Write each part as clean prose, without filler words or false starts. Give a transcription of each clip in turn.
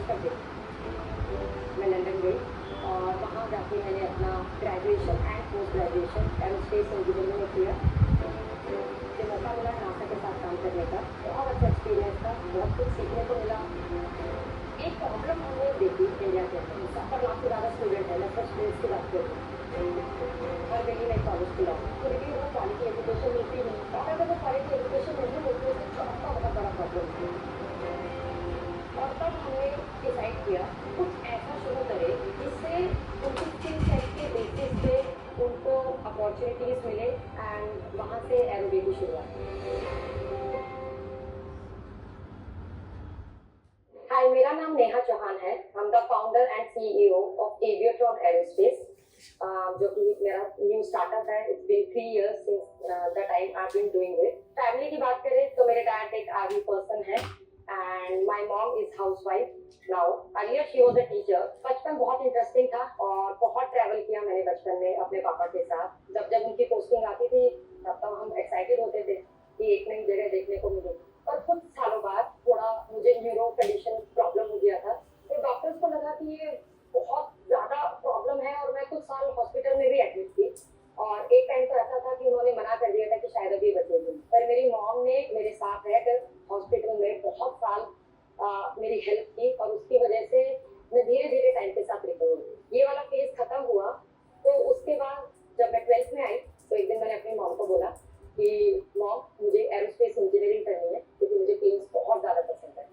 तक गई, मैं लंदन गई और वहाँ जाके मैंने अपना graduation and post graduation aerospace engineering में किया। मुझे मौका मिला नासा के साथ काम करने का, बहुत अच्छा एक्सपीरियंस था, बहुत कुछ सीखने को मिला। एक प्रॉब्लम हमने देखी इंडिया के अंदर, 70 लाख से ज़्यादा स्टूडेंट है, मैं फर्स्ट स्टूडेंट्स की बात कर रही हूँ। हर दिल्ली में कॉलेज खुला हो, तो लेकिन वो क्वालिटी एजुकेशन मिलती नहीं, और अगर वो क्वालिटी एजुकेशन नहीं मिलती तो जॉब का बहुत बड़ा प्रॉब्लम है। और तब हमने डिसाइड किया कुछ ऐसा शुरू करें जिससे उनकी स्किल सेट के बेसिस पे उनको अपॉर्चुनिटीज मिले एंड वहाँ से एरोबी की शुरुआत। हाय, मेरा नाम नेहा चौहान है। I am the founder and CEO of Aviotron aerospace, जो कि मेरा न्यू स्टार्टअप है। It's been 3 years since the time I have been doing it. Family की बात करें तो मेरे डैड एक आर्मी पर्सन है and my mom is housewife now. Earlier she was a teacher. बचपन बहुत इंटरेस्टिंग था और बहुत ट्रैवल किया मैंने बचपन में अपने पापा के साथ। जब जब उनकी पोस्टिंग आती थी तब तब हम एक्साइटेड होते थे कि एक नई जगह देखने को मिले। और कुछ सालों बाद थोड़ा मुझे न्यूरो कंडीशन प्रॉब्लम हो गया था, तो डॉक्टर्स को लगा कि ये बहुत ज़्यादा प्रॉब्लम है और मैं कुछ साल हॉस्पिटल में भी एडमिट थी। और एक टाइम तो ऐसा था कि उन्होंने मना कर दिया था कि शायद अभी बचेगी, पर मेरी मॉम ने मेरे साथ रहकर हॉस्पिटल में बहुत साल मेरी हेल्प की और उसकी वजह से मैं धीरे धीरे टाइम के साथ रिकवर हुई। ये वाला फेज खत्म हुआ तो उसके बाद जब मैं 12th में आई तो एक दिन मैंने अपनी मॉम को बोला कि मॉम, मुझे एरोस्पेस इंजीनियरिंग करनी है क्योंकि मुझे प्लेन्स बहुत ज़्यादा पसंद है।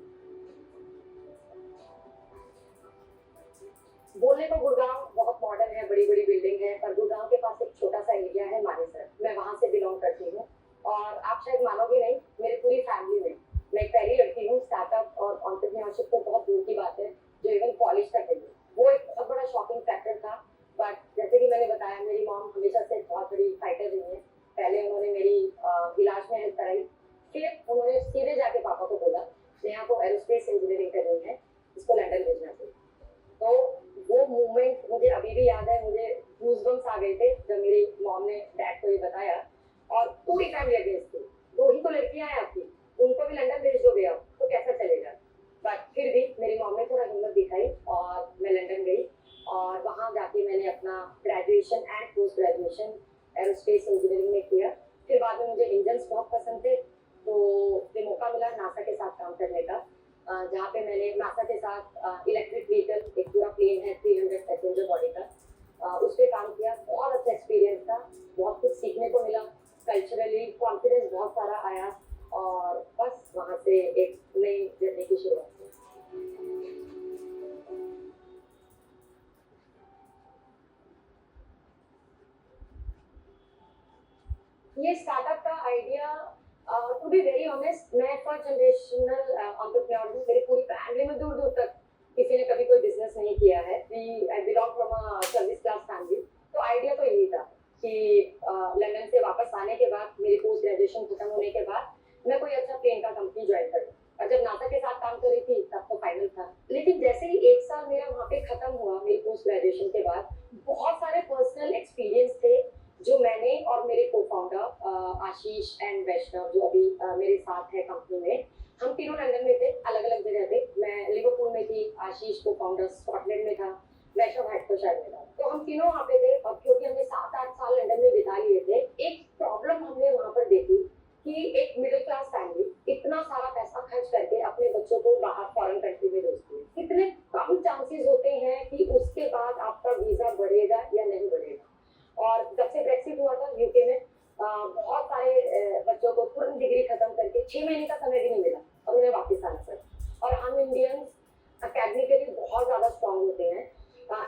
बोलने को गुड़गांव बहुत मॉडर्न है, बड़ी बड़ी बिल्डिंग है, पर गुड़गांव के पास एक छोटा सा एरिया है मानेसर, मैं वहां से बिलोंग करती हूँ। और आप शायद मानोगे नहीं, मेरी पूरी फैमिली में मैं एक पहली लड़की हूँ स्टार्टअप और एंटरप्रेन्योरशिप तो बहुत दूर की बात है जो इवन कॉलेज तक गई। वो एक बहुत बड़ा शॉकिंग फैक्टर था। बट जैसे कि मैंने बताया, मेरी मॉम हमेशा से बहुत बड़ी फाइटर रही है। पहले उन्होंने मेरी इलाज में हेल्प कराई, फिर उन्होंने सीधे जाके पापा को बोला नेहा को एरोस्पेस इंजीनियरिंग करनी है, इसको लंदन भेजना चाहिए। तो वो मूवमेंट मुझे अभी भी याद है, मुझे गूज़बम्स आ गए थे जब मेरी मॉम ने डैड को ये बताया। और पूरी फैमिली अगेंस्ट थी, 2 ही तो लड़कियां हैं आपकी, उनको भी लंदन भेज दोगे आप तो कैसा चलेगा। बट फिर भी मेरी मॉम ने थोड़ा हिम्मत दिखाई और मैं लंदन गई और वहाँ जाके मैंने अपना graduation and post graduation aerospace engineering में किया। फिर बाद में मुझे इंजन्स बहुत पसंद थे, तो ये मौका मिला नासा के साथ काम करने का, जहाँ पे मैंने नासा के साथ इलेक्ट्रिक व्हीकल, एक पूरा प्लेन है 300 पैसेंजर बॉडी का, उस पर काम किया। बहुत अच्छा एक्सपीरियंस था, बहुत कुछ सीखने को मिला, कल्चरली कॉन्फिडेंस बहुत सारा आया और बस वहाँ से एक नई जर्नी की शुरुआत हुई। ये स्टार्टअप का idea, to be very honest, मैं फर्स्ट जनरेशनल एंटरप्रेन्योर हूँ। मेरी पूरी फैमिली में दूर दूर तक किसी ने कभी कोई बिजनेस नहीं किया है। I belong from a service class family. तो आइडिया तो यही था कि लंदन से वापस आने के बाद, मेरी पोस्ट ग्रेजुएशन खत्म होने के बाद, मैं कोई अच्छा प्लेन का कंपनी ज्वाइन करूँ। और जब नासा के साथ काम कर रही थी तब तो फाइनल था, लेकिन जैसे ही 1 साल मेरा वहाँ पे खत्म हुआ मेरी पोस्ट ग्रेजुएशन के बाद, बहुत सारे पर्सनल एक्सपीरियंस थे जो मैंने और मेरे को-फाउंडर आशीष एंड वैष्णव, जो अभी मेरे साथ है कंपनी में, हम तीनों लंदन में थे, अलग-अलग जगह पे। मैं लिवरपूल में थी, आशीष को-फाउंडर स्कॉटलैंड में था, वैष्णव हेडफोर्डशायर में था। तो हम तीनों वहाँ पे थे और क्योंकि हमने 7-8 साल लंदन में बिता लिए थे, एक प्रॉब्लम हमने वहाँ पर देखी कि एक मिडिल क्लास फैमिली इतना सारा पैसा खर्च करके अपने बच्चों को बाहर फॉरेन कंट्री में भेजती है। कितने कम चांसेस होते हैं कि उसके बाद आपका वीज़ा बढ़ेगा या नहीं बढ़ेगा। और जब से ब्रेक्सिट हुआ था यूके में, बहुत सारे बच्चों को तुरंत डिग्री खत्म करके 6 महीने का समय भी नहीं मिला और उन्हें वापस आना पड़ा। और हम इंडियंस अकेडमिकली बहुत ज़्यादा स्ट्रांग होते हैं।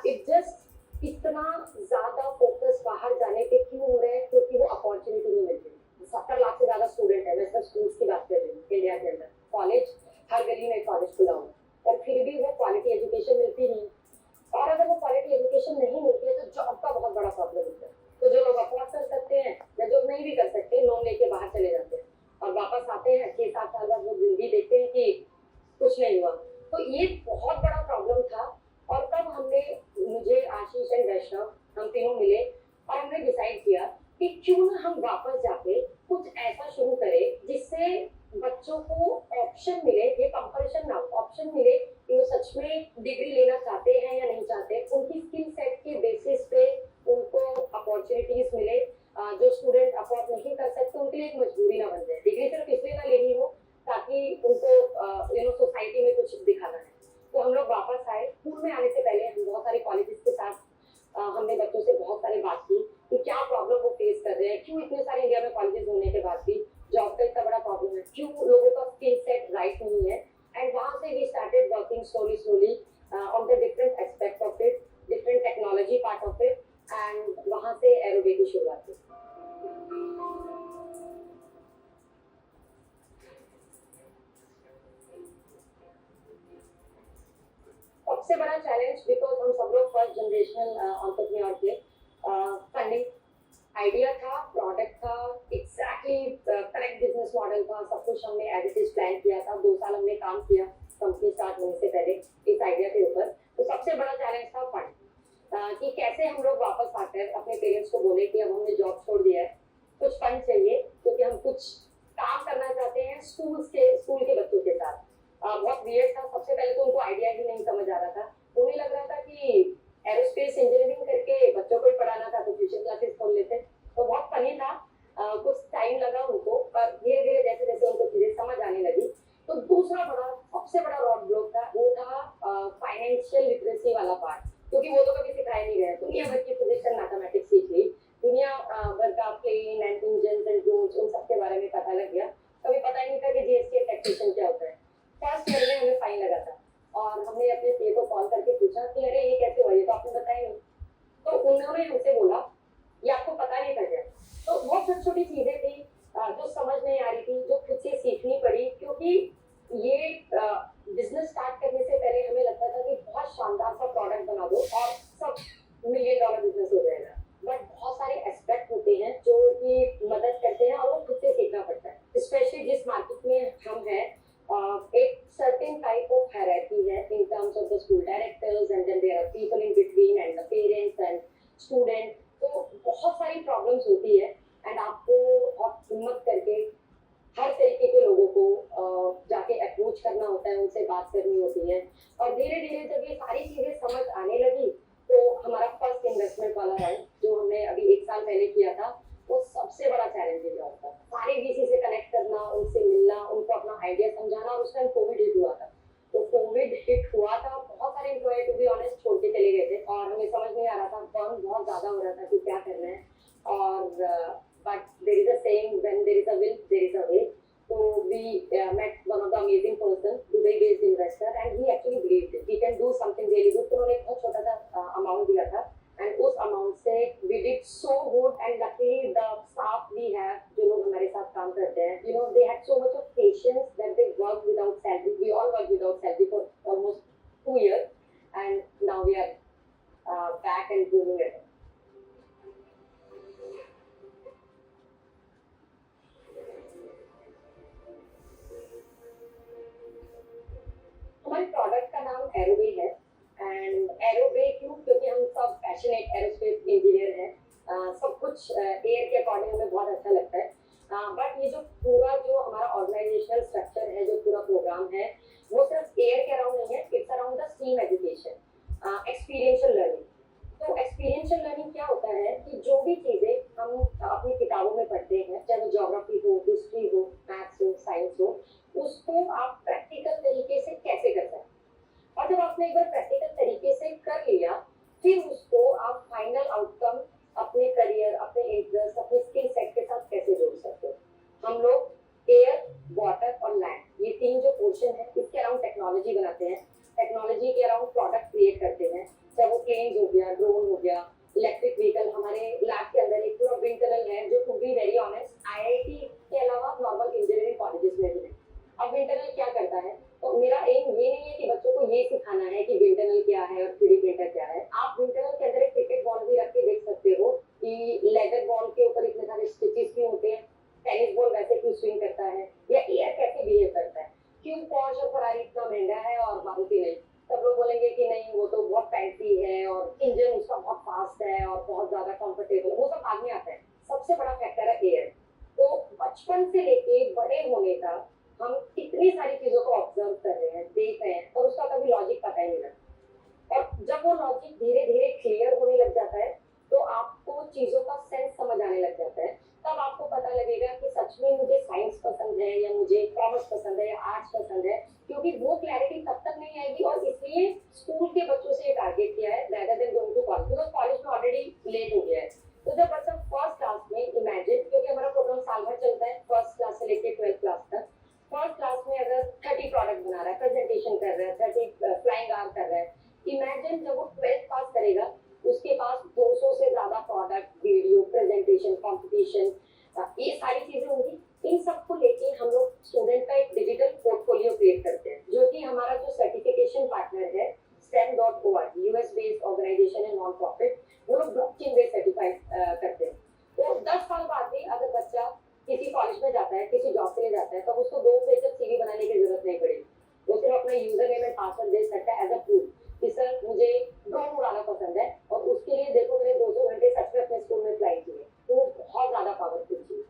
इट जस्ट इतना ज़्यादा फोकस बाहर जाने पे क्यों हो रहा है, क्योंकि वो अपॉर्चुनिटी नहीं मिलती। 70 लाख से ज़्यादा स्टूडेंट है, मैं सिर्फ स्कूल्स की बात कर रही हूँ इंडिया के अंदर। कॉलेज, हर गली में कॉलेज खुला हुआ, और फिर भी वो क्वालिटी एजुकेशन मिलती नहीं। और अगर वो क्वालिटी एजुकेशन नहीं मिलती है तो जॉब का बहुत बड़ा प्रॉब्लम होता है। तो जो लोग अफोर्ड कर सकते हैं या जो नहीं भी कर सकते, लोन लेके बाहर चले जाते हैं और वापस आते हैं 6-7 साल बाद वो जिंदगी देखते हैं कि कुछ नहीं हुआ। तो ये बहुत बड़ा प्रॉब्लम था। और तब हमने, मुझे, आशीष एंड वैष्णव, हम तीनों मिले और हमने डिसाइड किया कि क्यों ना हम वापस जाके कुछ ऐसा शुरू करें जिससे बच्चों को ऑप्शन मिले, ये कंपल्शन ना हो, ऑप्शन मिले कि वो सच सच में डिग्री लेना चाहते हैं या नहीं चाहते, उनकी स्किल सेट के बेसिस पे उनको अपॉर्चुनिटीज मिले। जो स्टूडेंट अफोर्ड नहीं कर सकते उनके लिए एक मजबूरी ना बन जाए। डिग्री सिर्फ इसलिए ना लेनी हो ताकि उनको सोसाइटी में कुछ दिखाना है। तो हम लोग वापस आए। स्कूल में आने से पहले हम बहुत सारे कॉलेजेस के साथ हमने बच्चों से बहुत सारी बात की कि क्या प्रॉब्लम वो फेस कर रहे हैं, क्यों इतने सारे इंडिया में कॉलेजेस होने के बाद भी जॉब का इतना बड़ा प्रॉब्लम है, क्यों लोगों का स्किल सेट राइट नहीं है। एंड वहाँ से we started working slowly on the different aspect of it, different technology part of it, and वहाँ से एरोबे की शुरुआत हुई। सबसे बड़ा चैलेंज, बिकॉज हम सब लोग फर्स्ट जनरेशनल एंटरप्रेन्योर थे, फंडिंग, आइडिया था, प्रोडक्ट था, एग्जैक्टली करेक्ट बिजनेस मॉडल था, सब कुछ हमने एज इट इज प्लान किया था। 2 साल हमने काम किया कंपनी स्टार्ट होने से पहले इस आइडिया के ऊपर। तो सबसे बड़ा चैलेंज था फंड, कि कैसे हम लोग वापस आकर अपने पेरेंट्स को बोले कि अब हमने जॉब छोड़ दिया है, कुछ फंड चाहिए क्योंकि हम कुछ काम करना चाहते हैं स्कूल के बच्चों के साथ। बहुत वियर्ड था। सबसे पहले तो उनको आइडिया ही नहीं समझ आ रहा था। उन्हें लग रहा था कि एरोस्पेस इंजीनियरिंग करके बच्चों को ही पढ़ाना था तो ट्यूशन क्लासेस खोल लेते। तो बहुत फनी था। कुछ टाइम लगा उनको, पर धीरे धीरे जैसे जैसे उनको चीजें समझ आने लगी। तो दूसरा सबसे बड़ा रोड ब्लॉक था, वो था फाइनेंशियल लिटरेसी वाला पार्ट, क्योंकि वो तो कभी सिखाया नहीं गया। दुनिया भर की फिजिक्स एंड मैथमेटिक्स सीख ली, दुनिया भर का plane and engines and rules उन सब के बारे में पता लग गया। कभी पता ही नहीं था कि जीएसटी टैक्सेशन क्या होता है। फर्स्ट ईयर में हमें फाइन लगा था और हमने अपने सीए को कॉल करके पूछा कि अरे ये कैसे हुआ, ये तो आपने बताया नहीं। तो उन्होंने हमसे बोला ये आपको पता नहीं था क्या। तो बहुत छोटी छोटी चीजें थी जो समझ नहीं आ रही थी, जो खुद से सीखनी पड़ी, क्योंकि ये बिजनेस स्टार्ट करने से पहले हमें लगता था कि बहुत शानदार सा प्रोडक्ट बना दो और सब $1 मिलियन बिजनेस हो जाएगा। बट बहुत सारे एस्पेक्ट होते हैं जो कि मदद करते हैं और वो खुद से सीखना पड़ता है। स्पेशली जिस मार्केट में हम हैं, एक certain type of hierarchy है in terms of the school directors, and then there are people in between and the parents and student। तो बहुत सारी प्रॉब्लम्स होती है एंड आपको बहुत हिम्मत करके हर तरीके के लोगों को जाके अप्रोच करना होता है, उनसे बात करनी होती है। और धीरे धीरे जब ये सारी चीजें समझ आने लगी तो हमारा फर्स्ट इन्वेस्टमेंट वाला राउंड जो हमने अभी 1 साल पहले किया था, वो सबसे बड़ा चैलेंजिंग रहा था। सारे वीसी से कनेक्ट करना, उनसे मिलना, उनको अपना आइडिया समझाना। और उस टाइम कोविड हिट हुआ था। तो कोविड हिट हुआ था, बहुत सारे एम्प्लॉय टू बी ऑनेस्ट छोड़ के चले गए थे और हमें समझ नहीं आ रहा था, बर्न बहुत ज्यादा हो रहा था कि क्या करना है। और but there is a saying, when there is a will there is a way. So we met one of the amazing person, Dubai-based investor, and he actually believed it. We can do something really good. तो उन्होंने एक बहुत छोटा सा amount दिया था, and उस amount से we did so good, and luckily the staff we have, जो लोग हमारे साथ काम करते हैं, they had so much of patience that they worked without salary. We all worked without salary for almost 2 years, and now we are back and booming it. हमारे product का नाम एरोबे है। एंड एरोबे क्यों? क्योंकि हम सब पैशनेट एरोस्पेस इंजीनियर हैं। सब कुछ एयर के अकॉर्डिंग हमें बहुत अच्छा लगता है। बट ये जो पूरा जो हमारा ऑर्गेनाइजेशनल स्ट्रक्चर है, जो पूरा प्रोग्राम है, वो सिर्फ एयर के अराउंड नहीं है, it's around the steam education, experiential learning. तो एक्सपीरियंशियल लर्निंग क्या होता है कि जो भी चीज़ें हम अपनी किताबों में पढ़ते हैं, चाहे वो ज्योग्राफी हो, हिस्ट्री हो, मैथ्स हो, साइंस हो, उसको आप प्रैक्टिकल तरीके से कैसे कर सकते हैं। और जब आपने एक बार प्रैक्टिकल तरीके से कर लिया, फिर उसको आप फाइनल आउटकम अपने करियर, अपने इंटरेस्ट, अपने स्किल सेट के साथ कैसे जोड़ सकते हो। हम लोग एयर, वाटर और लैंड, ये 3 जो पोर्शन है, इसके अराउंड टेक्नोलॉजी बनाते हैं। टेक्नोलॉजी के अराउंड प्रोडक्ट क्रिएट करते हैं, चाहे वो प्लेन हो गया, ड्रोन हो गया, इलेक्ट्रिक व्हीकल। हमारे लैब के अंदर एक पूरा विंड टनल है जो, to be very honest, IIT के अलावा नॉर्मल इंजीनियरिंग कॉलेजेस में भी है। अब विंड टनल क्या करता है? तो मेरा एम ये नहीं है कि बच्चों को ये सिखाना है कि विंड टनल क्या है और 3D प्रिंटर क्या है। आप विंड टनल के अंदर एक क्रिकेट बॉल भी रख के देख सकते हो कि लेदर बॉल के ऊपर इतने सारे स्टिचेस क्यों होते हैं, टेनिस बॉल वैसे क्यों स्विंग करता है, या एयर कैसे बिहेव करता है, क्यों पॉर्श और फरारी इतना महंगा है और मारुति नहीं। सब लोग बोलेंगे कि नहीं वो तो बहुत फैंसी है और इंजन उसका बहुत फास्ट है और बहुत ज्यादा कंफर्टेबल, वो सब बाद में आता है। सबसे बड़ा फैक्टर है एयर। तो बचपन से लेके बड़े होने तक हम इतनी सारी चीजों को ऑब्जर्व कर रहे हैं, देख रहे हैं, और उसका कभी लॉजिक पता ही प्रेजेंटेशन कर रहा है, 30 फ्लाइंग आवर कर रहा है। इमेजिन जब वो 12th पास करेगा, उसके पास 200 से ज्यादा प्रोडक्ट, वीडियो, प्रेजेंटेशन, कंपटीशन, ये सारी चीजें होंगी। इन सबको लेके हम लोग स्टूडेंट का एक डिजिटल पोर्टफोलियो क्रिएट करते हैं, जो कि हमारा जो सर्टिफिकेशन पार्टनर है STEM.org, यूएस बेस्ड ऑर्गेनाइजेशन है, नॉन प्रॉफिट, वो लोग ब्लॉकचेन बेस्ड सर्टिफाइड करते हैं। तो 10 साल बाद भी अगर बच्चा किसी कॉलेज में जाता है, किसी जॉब के लिए जाता है, तो उसको 2 पेज सीवी बनाने की जरूरत नहीं पड़ेगी। वो सिर्फ अपना यूजर नेम एंड पासवर्ड दे सकता है एज अ प्रूफ कि सर मुझे ड्रोन उड़ाना पसंद है, और उसके लिए देखो मैंने 200 घंटे सच में अपने स्कूल में फ्लाई किए। तो वो बहुत ज्यादा पावरफुल चीज।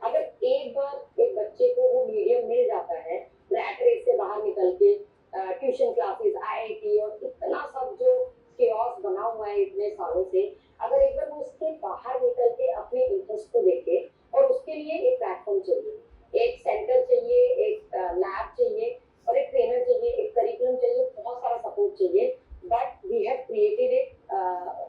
अगर एक बार एक बच्चे को वो मीडियम मिल जाता है, रैट रेस से बाहर निकल के ट्यूशन क्लासेस, आईआईटी और इतना सब जो केओस बना हुआ है इतने सालों से, अगर एक बार वो उसके बाहर निकल के अपने इंटरेस्ट को देखे, और उसके लिए एक प्लेटफॉर्म चाहिए, एक सेंटर चाहिए, एक लैब चाहिए, और एक ट्रेनर चाहिए, एक करिकुलम चाहिए, बहुत सारा सपोर्ट चाहिए। But we have created it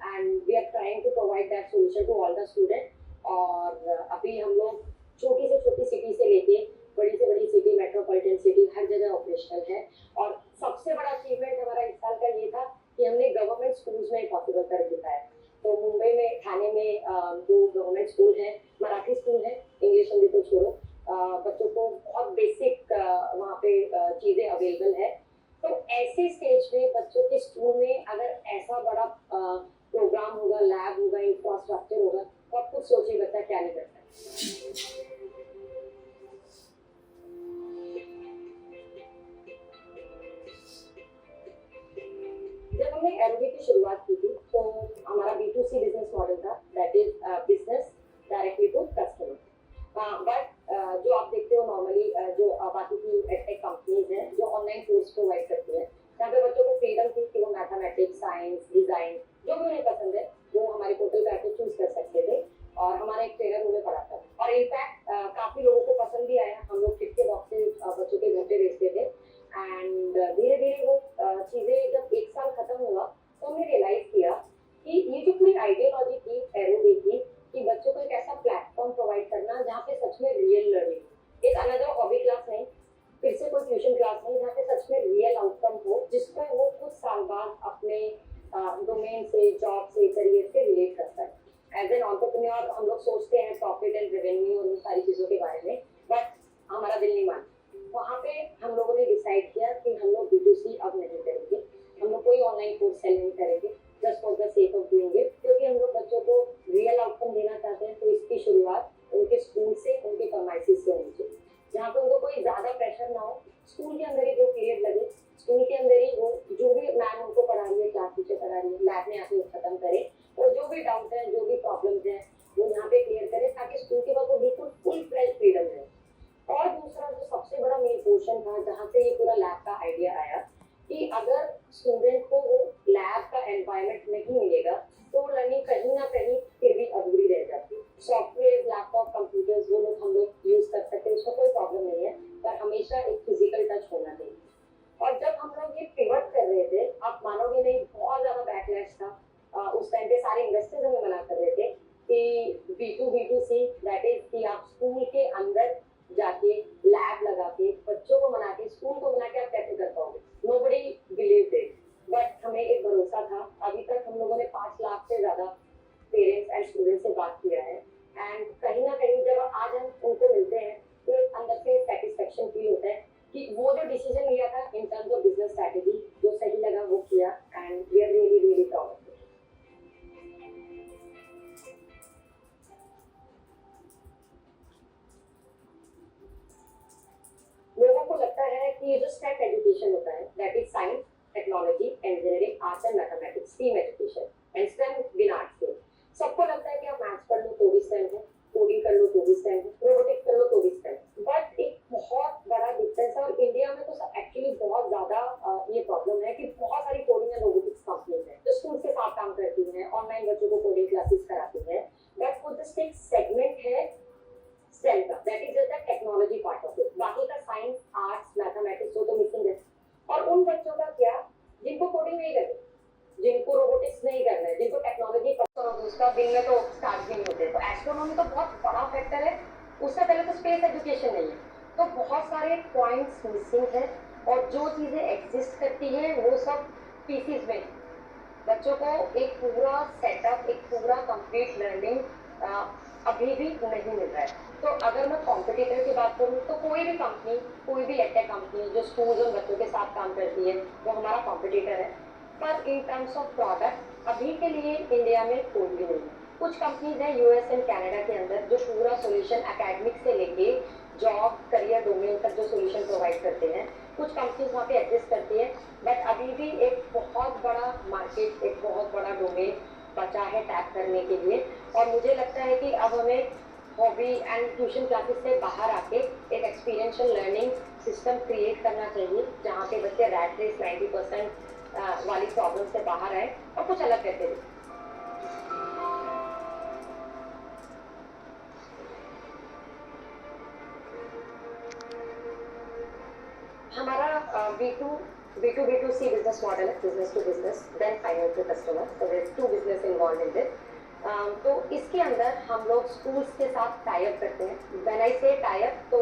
and we are trying to provide that solution to all the student. और अभी हम लोग छोटी से छोटी सिटी से लेके बड़ी से बड़ी सिटी, मेट्रोपॉलिटन सिटी, हर जगह ऑपरेशनल है। और सबसे बड़ा अचीवमेंट हमारा इस साल का ये था कि हमने गवर्नमेंट स्कूल्स में पॉसिबल कर दिखाया। तो मुंबई में, ठाणे में 2 गवर्नमेंट स्कूल हैं, मराठी स्कूल है, इंग्लिश हिंदी तो छोड़ो, बच्चों को बहुत बेसिक वहाँ पे चीज़ें अवेलेबल है। तो ऐसे स्टेज में बच्चों के स्कूल में अगर ऐसा बड़ा प्रोग्राम होगा, लैब होगा, इंफ्रास्ट्रक्चर होगा, तो आप खुद सोचिए बच्चा क्या नहीं करता है। जब हमने एरोबी की शुरुआत की थी, तो हमारा B2C बिजनेस मॉडल था, that is business directly to customer. But जो आप देखते हो नॉर्मली जो बाकी की एडटेक कंपनीज हैं जो ऑनलाइन कोर्स प्रोवाइड करती हैं, जहाँ पे बच्चों को फ्रीडम थी कि वो मैथमेटिक्स, साइंस, डिजाइन जो भी उन्हें पसंद है वो हमारे पोर्टल पे आके चूज कर सकते थे, और हमारा एक ट्रेनर उन्हें पढ़ाता था। और इनफैक्ट काफी लोगों को पसंद भी आया। हम लोग किट के बॉक्सेस बच्चों के घर पे भेजते थे, एंड धीरे धीरे वो चीजें जब 1 साल खत्म हुआ, तो हमने रियलाइज किया कि ये जो पूरी आइडियोलॉजी थी एरोबी की, कि बच्चों को एक ऐसा प्लेटफॉर्म प्रोवाइड करना जहाँ पे सच में रियल लर्निंग, एक अनदर हॉबी क्लास नहीं, फिर से कोई ट्यूशन क्लास नहीं, जहाँ पे सच में रियल आउटकम हो, जिसको वो कुछ साल बाद अपने डोमेन से, जॉब से, करियर से रिलेट करता है। एज एन एंटरप्रेन्योर हम लोग सोचते हैं प्रॉफिट एंड रेवेन्यू और उन सारी चीज़ों के बारे में, बट हमारा दिल नहीं मानता। वहाँ पे हम लोगों ने डिसाइड किया कि हम लोग B2C अब नहीं करेंगे, हम लोग कोई ऑनलाइन कोर्स सेल नहीं करेंगे just for the sake of doing it, क्योंकि हम लोग बच्चों को रियल आउटकम देना चाहते हैं। तो इसकी शुरुआत उनके स्कूल से, उनके फरमाइशिश से होनी चाहिए, जहाँ पे उनको कोई ज़्यादा प्रेशर ना हो। स्कूल के अंदर ही जो पीरियड लगे, स्कूल के अंदर ही वो जो भी मैम उनको पढ़ा रही है, क्लास टीचर पढ़ा रही है, लैब में आके खत्म करे, और जो भी डाउट है, जो भी प्रॉब्लम्स हैं, वो यहाँ पे क्लियर करे, ताकि स्कूल के बाद वो बिल्कुल फुल फ्लेज फ्रीडम है। और दूसरा जो सबसे बड़ा मेन पोर्शन था, जहाँ से ये पूरा लैब का आइडिया आया, कि अगर स्टूडेंट को वो लैब का एनवायरनमेंट नहीं मिलेगा, तो लर्निंग कहीं ना कहीं फिर भी अधूरी रह जाती है। सॉफ्टवेयर, लैपटॉप, कंप्यूटर्स वो लोग हम लोग यूज कर सकते हैं, उसका कोई प्रॉब्लम नहीं है, पर हमेशा एक फिजिकल टच होना चाहिए। और जब हम लोग ये पिवट कर रहे थे, आप मानोगे नहीं, बहुत ज्यादा बैकलैश था। उस टाइम पे सारे इन्वेस्टर्स हमें मना कर रहे थे कि B2B2C, दैट इज कि आप स्कूल के अंदर जाके लैब लगा के बच्चों को मना के, स्कूल को मना के आप कैसे कर पाओगे। नोबडी बिलीव्ड इट, बट हमें एक भरोसा था। अभी तक हम लोगों ने 5 लाख से ज्यादा पेरेंट्स एंड स्टूडेंट्स से बात किया है, एंड कहीं ना कहीं जब आज हम उनको मिलते हैं, तो एक अंदर से सेटिस्फेक्शन फील होता है कि वो जो डिसीजन लिया था in terms of business strategy, जो सही लगा वो किया, and we are really really proud of it. लोगों को लगता है कि ये जो स्टेप एजुकेशन होता है, that is science, technology, engineering, arts and mathematics, steam education, and stem with arts से। सबको लगता है कि आप मैथ्स पढ़ लो तो भी स्टेम है, कोडिंग कर लो तो भी स्टेम है, रोबोटिक्स कर लो तो भी स्टेम है। बट एक बहुत बड़ा डिफरेंस है, और इंडिया में तो एक्चुअली बहुत ज्यादा ये प्रॉब्लम है कि बहुत सारी कोडिंग एंड रोबोटिक्स कंपनीज हैं जो स्कूल के साथ काम करती हैं, ऑनलाइन बच्चों को कोडिंग क्लासेस कराती हैं, बट वो जस्ट एक सेगमेंट है STEM का, that is just the technology part of it. बाकी का साइंस, आर्ट्स, मैथमेटिक्स वो तो मिसिंग है। और उन बच्चों का क्या, जिनको कोडिंग नहीं करनी, जिनको रोबोटिक्स नहीं करना है, जिनको टेक्नोलॉजी पसंद हो, उसका दिन में तो स्टार्ट भी नहीं होते। तो एस्ट्रोनॉमी तो बहुत बड़ा फैक्टर है, उससे पहले तो स्पेस एजुकेशन नहीं है। तो बहुत सारे पॉइंट्स मिसिंग है, और जो चीज़ें एग्जिस्ट करती हैं वो सब पीसीज में। बच्चों को एक पूरा सेटअप, एक पूरा कंप्लीट लर्निंग अभी भी नहीं मिल रहा है। तो अगर मैं कॉम्पिटिटर की बात करूँ तो कोई भी कंपनी, कोई भी एडटेक कंपनी जो स्कूल्स और बच्चों के साथ काम करती है वो हमारा कॉम्पिटिटर है। पर इन टर्म्स ऑफ प्रोडक्ट अभी के लिए इंडिया में कोई भी नहीं है। कुछ कंपनीज हैं यूएस एंड कनाडा के अंदर जो पूरा सोल्यूशन एकेडमिक से लेके जॉब करियर डोमेन तक जो सोल्यूशन प्रोवाइड करते हैं। कुछ कंपनीज वहाँ पे एग्जिस्ट करती है, बट अभी भी एक बहुत बड़ा मार्केट, एक बहुत बड़ा डोमेन बचा है टैप करने के लिए। और मुझे लगता है कि अब हमें हॉबी एंड ट्यूशन क्लासेस से बाहर आके एक एक्सपीरियंशियल लर्निंग सिस्टम क्रिएट करना चाहिए जहाँ पे बच्चे रैट रेस 90% वाली प्रॉब्लम से बाहर आए और कुछ अलग करते रहे। हमारा B2B2C business model है, business to business, then final to customer. So there's two business involved in this. तो इसके अंदर हम लोग स्कूल्स के साथ टाई अप करते हैं। व्हेन आई से टाई अप तो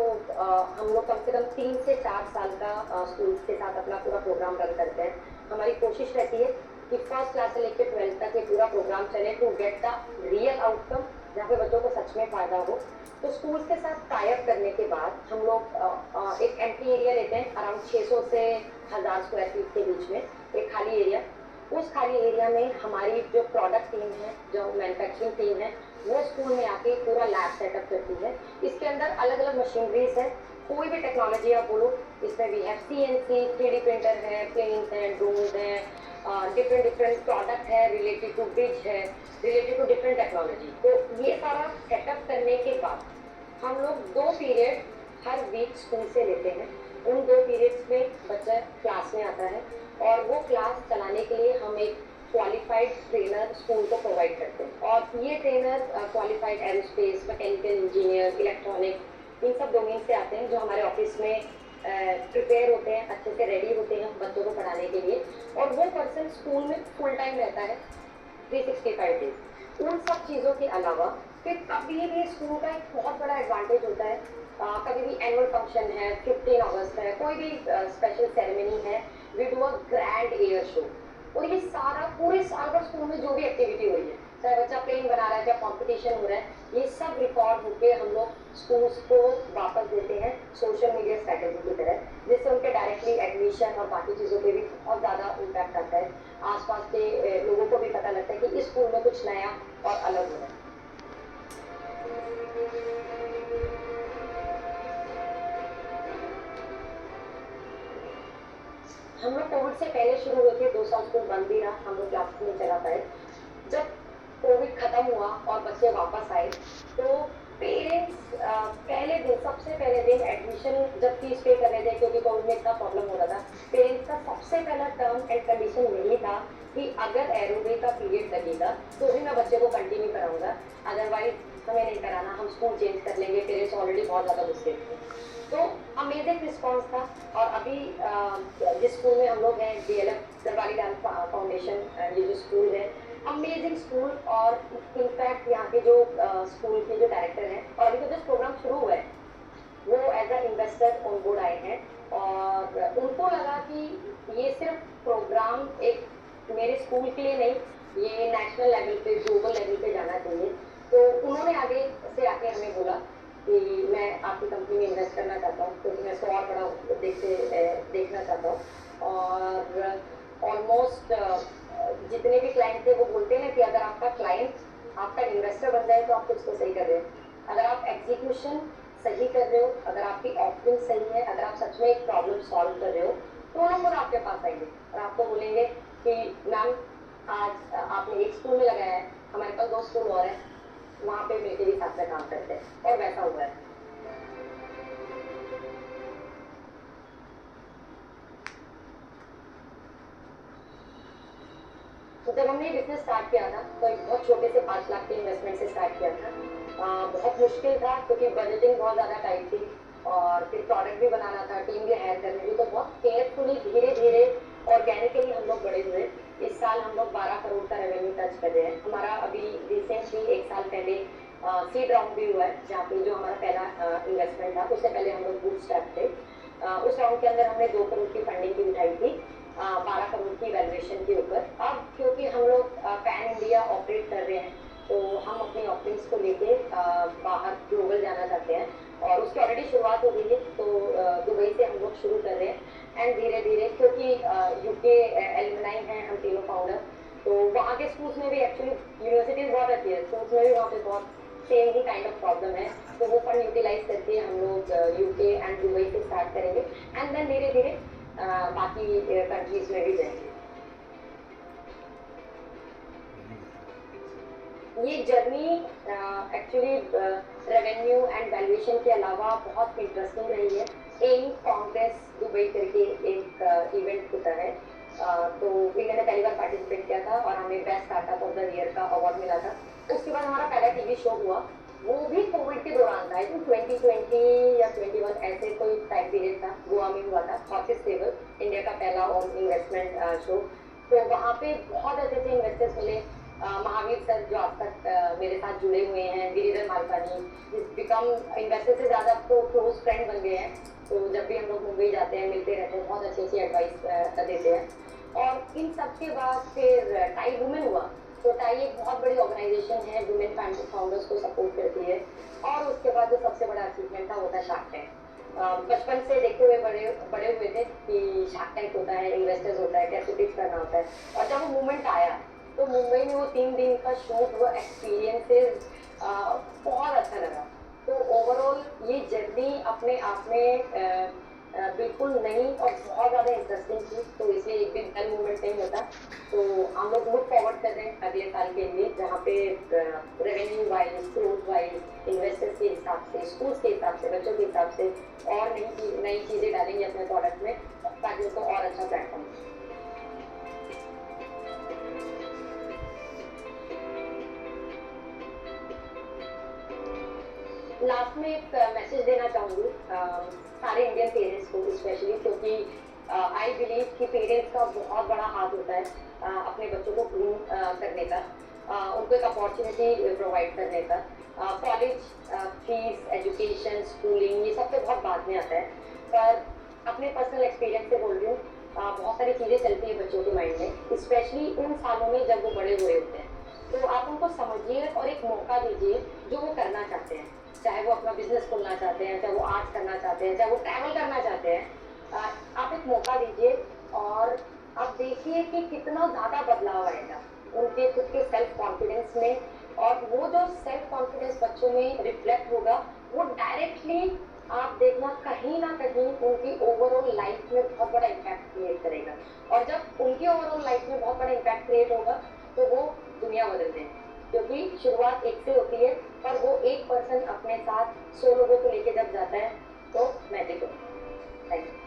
हम लोग कम से कम 3 से 4 साल का स्कूल्स के साथ अपना पूरा प्रोग्राम रन करते हैं। हमारी कोशिश रहती है कि फर्स्ट क्लास से लेकर 12th तक ये पूरा प्रोग्राम चले to get the real outcome जहाँ पे बच्चों को सच में फायदा हो। तो स्कूल्स के साथ टाई अप करने के बाद हम लोग एक एम्प्टी एरिया लेते हैं अराउंड 600 से 1000 स्क्वायर फीट के बीच में, एक खाली एरिया। उस खाली एरिया में हमारी जो प्रोडक्ट टीम है, जो मैन्युफैक्चरिंग टीम है, वो स्कूल में आके पूरा लैब सेटअप करती है। इसके अंदर अलग अलग मशीनरीज है, कोई भी टेक्नोलॉजी आप बोलो, इसमें भी है CNC, 3D प्रिंटर है, प्लेन्स हैं, ड्रोन्स हैं, डिफरेंट प्रोडक्ट है रिलेटेड टू ब्रिज है, रिलेटेड टू डिफरेंट टेक्नोलॉजी। तो ये सारा सेटअप करने के बाद हम लोग 2 पीरियड हर वीक स्कूल से लेते हैं। उन 2 पीरियड्स में बच्चा क्लास में आता है और वो क्लास चलाने के लिए हम एक क्वालिफाइड ट्रेनर स्कूल को प्रोवाइड करते हैं। और ये trainer qualified aerospace, mechanical engineer, electronic इन सब डोमेन से आते हैं जो हमारे ऑफिस में प्रिपेयर होते हैं, अच्छे से रेडी होते हैं बच्चों को पढ़ाने के लिए। और वो पर्सन स्कूल में फुल टाइम रहता है 365 डेज। उन सब चीज़ों के अलावा फिर कभी भी स्कूल का एक बहुत बड़ा एडवांटेज होता है, कभी भी एनुअल फंक्शन है, 15 अगस्त है, कोई भी स्पेशल सेरेमनी है, we do a grand air show. और ये सारा पूरे साल भर स्कूल में जो भी एक्टिविटी हुई है, चाहे बच्चा प्लेन बना रहा है, चाहे कॉम्पिटिशन हो रहा है, ये सब रिकॉर्ड होके हम लोग स्कूल्स को वापस देते हैं सोशल मीडिया स्ट्रैटेजी की तरह, जिससे उनके डायरेक्टली एडमिशन और बाकी चीज़ों पे भी बहुत ज़्यादा इम्पैक्ट आता है। आसपास के लोगों को भी पता लगता है कि इस स्कूल में कुछ नया और अलग हो रहा है। हम लोग कोविड से पहले शुरू हुए थे, 2 साल स्कूल बंद भी रहा, हम लोग क्लास नहीं चला पाए। जब कोविड खत्म हुआ और बच्चे वापस आए तो पेरेंट्स पहले दिन, सबसे पहले दिन एडमिशन जब फीस पे कर रहे थे क्योंकि कोविड में इतना प्रॉब्लम हो रहा था, पेरेंट्स का सबसे पहला टर्म एंड कंडीशन यही था कि अगर एरोबी का पीरियड लगेगा तो भी मैं बच्चे को कंटिन्यू कराऊंगा, अदरवाइज हमें नहीं कराना, हम स्कूल चेंज कर लेंगे। पेरेंट्स ऑलरेडी बहुत ज़्यादा गुस्से थे। तो अमेजिंग रिस्पॉन्स था। और अभी जिस स्कूल में हम लोग हैं, DLF दरबारी डांस फाउंडेशन, ये जो स्कूल है, अमेजिंग स्कूल। और इनफैक्ट यहाँ के जो स्कूल के जो डायरेक्टर हैं, और अभी तो जस्ट प्रोग्राम शुरू हुआ है, वो as a investor on board आए हैं और उनको लगा कि ये सिर्फ प्रोग्राम एक मेरे स्कूल के लिए नहीं, ये नेशनल लेवल पे, ग्लोबल लेवल पे जाना चाहिए। तो उन्होंने आगे से आके हमें बोला कि मैं आपकी कंपनी में इन्वेस्ट करना चाहता हूँ क्योंकि मैं इसको और बड़ा देखना चाहता हूँ। और ऑलमोस्ट जितने भी क्लाइंट थे वो बोलते हैं ना कि अगर आपका क्लाइंट आपका इन्वेस्टर बन जाए तो आप कुछ तो सही कर रहे हो। अगर आप एग्जीक्यूशन सही कर रहे हो, अगर आपकी ऑफरिंग सही है, अगर आप सच में एक प्रॉब्लम सॉल्व कर रहे हो, तो लोग खुद आपके पास आएंगे और आपको बोलेंगे कि मैम आज आपने एक स्कूल में लगाया है, हमारे पास 2 स्कूल और हैं, वहाँ पे मिलकर भी साथ में काम करते हैं। और वैसा हुआ है। तो जब हमने बिजनेस स्टार्ट किया था तो एक बहुत छोटे से 5 लाख के इन्वेस्टमेंट से स्टार्ट किया था। बहुत मुश्किल था क्योंकि बजटिंग बहुत ज़्यादा टाइट थी और फिर प्रोडक्ट भी बनाना था, टीम भी हायर करनी थी। तो बहुत केयरफुली, धीरे धीरे, ऑर्गेनिकली हम लोग बड़े हुए। इस साल हम लोग 12 करोड़ का रेवेन्यू टच कर रहे हैं। हमारा अभी रिसेंटली 1 साल पहले सीड राउंड भी हुआ है, जहाँ पे जो हमारा पहला इन्वेस्टमेंट था, उससे पहले हम लोग बूटस्ट्रैप थे। उस राउंड के अंदर हमने 2 करोड़ की फंडिंग भी उठाई थी, 12 करोड़ की वैल्यूएशन के ऊपर। अब क्योंकि हम लोग पैन इंडिया ऑपरेट कर रहे हैं, तो हम अपनी ऑफरिंग्स को लेके बाहर ग्लोबल जाना चाहते हैं और उसकी ऑलरेडी शुरुआत हो गई है। तो दुबई से हम लोग शुरू कर रहे हैं एंड धीरे धीरे, क्योंकि यूके एलुमनाई हैं हम तीनों फाउंडर, तो वहाँ के स्कूल्स में भी एक्चुअली यूनिवर्सिटीज बहुत अच्छी है, स्कूल्स में भी वहाँ पे बहुत same he kind of problem है। तो वो फंड यूटिलाइज करके हम लोग यूके एंड दुबई से स्टार्ट करेंगे एंड देन धीरे धीरे बाकी कंट्रीज में भी जाएंगे। ये journey actually revenue and valuation के अलावा बहुत इंटरेस्टिंग रही है। एम कांग्रेस दुबई करके एक इवेंट होता है, तो इंडिया ने पहली बार पार्टिसिपेट किया था और हमें best startup of the year का अवार्ड मिला था। उसके बाद हमारा पहला टीवी शो हुआ, वो भी कोविड के दौरान था, आई थिंक 2020 या 21 ऐसे कोई टाइम पीरियड था, गोवा में हुआ था। हॉकिस टेबल इंडिया का पहला होम इन्वेस्टमेंट शो, तो वहाँ पे बहुत अच्छे अच्छे इन्वेस्टर्स मिले। महावीर सर जो आज तक मेरे साथ जुड़े हुए हैं, गिरिधर मालपानी बिकम इन्वेस्टर से ज़्यादा तो क्लोज फ्रेंड बन गए हैं। तो जब भी हम लोग मुंबई जाते हैं, मिलते रहते हैं, बहुत अच्छी अच्छी एडवाइस देते हैं। और इन सब के बाद फिर टाई वुमेन हुआ, तो टाई एक बहुत बड़ी ऑर्गेनाइजेशन है, वुमेन फाउंडर्स को सपोर्ट करती है। और उसके बाद जो सबसे बड़ा अचीवमेंट था वो था शार्क टैंक। बचपन से देखते हुए बड़े हुए थे कि शार्क टैंक होता है, इन्वेस्टर्स होता है, कैसे पिच करना होता है। और जब वो मूवमेंट आया तो मुंबई में वो 3 दिन का शूट, वो एक्सपीरियंसेस बहुत अच्छा लगा। तो ओवरऑल ये जर्नी अपने आप में बिल्कुल नई और बहुत ज़्यादा इंटरेस्टिंग थी, तो इसलिए एक भी डल मूवमेंट नहीं होता। तो हम लोग लुक फॉरवर्ड कर रहे हैं अगले साल के लिए, जहाँ पे revenue wise, growth wise, investors के हिसाब से, स्कूल्स के हिसाब से, बच्चों के हिसाब से और नई चीज़ें डालेंगे अपने प्रोडक्ट में, ताकि उसको और अच्छा प्लेटफॉर्म। लास्ट में एक मैसेज देना चाहूँगी सारे इंडियन पेरेंट्स को स्पेशली, क्योंकि आई बिलीव कि पेरेंट्स का बहुत बड़ा हाथ होता है अपने बच्चों को ग्रूम करने का, उनको एक अपॉर्चुनिटी प्रोवाइड करने का। कॉलेज फीस, एजुकेशन, स्कूलिंग, ये सब तो बहुत बाद में आता है, पर अपने पर्सनल एक्सपीरियंस से बोल रही हूँ, बहुत सारी चीज़ें चलती है बच्चों के माइंड में, स्पेशली उन सालों में जब वो बड़े हुए होते हैं। तो आप उनको समझिए और एक मौका दीजिए जो वो करना चाहते हैं, चाहे वो अपना बिजनेस खोलना चाहते हैं, चाहे वो आर्ट करना चाहते हैं, चाहे वो ट्रैवल करना चाहते हैं। आप एक मौका दीजिए और आप देखिए कि कितना ज़्यादा बदलाव आएगा उनके खुद के सेल्फ कॉन्फिडेंस में, और वो जो सेल्फ कॉन्फिडेंस बच्चों में रिफ्लेक्ट होगा, वो डायरेक्टली आप देखना कहीं ना कहीं उनकी ओवरऑल लाइफ में बहुत बड़ा इम्पैक्ट क्रिएट करेगा। और जब उनकी ओवरऑल लाइफ में बहुत बड़ा इम्पैक्ट क्रिएट होगा, तो वो दुनिया बदल देंगे, क्योंकि शुरुआत एक से होती है, पर वो एक पर्सन अपने साथ 100 लोगों को लेके जब जाता है तो मैजिक होता है। Thank you.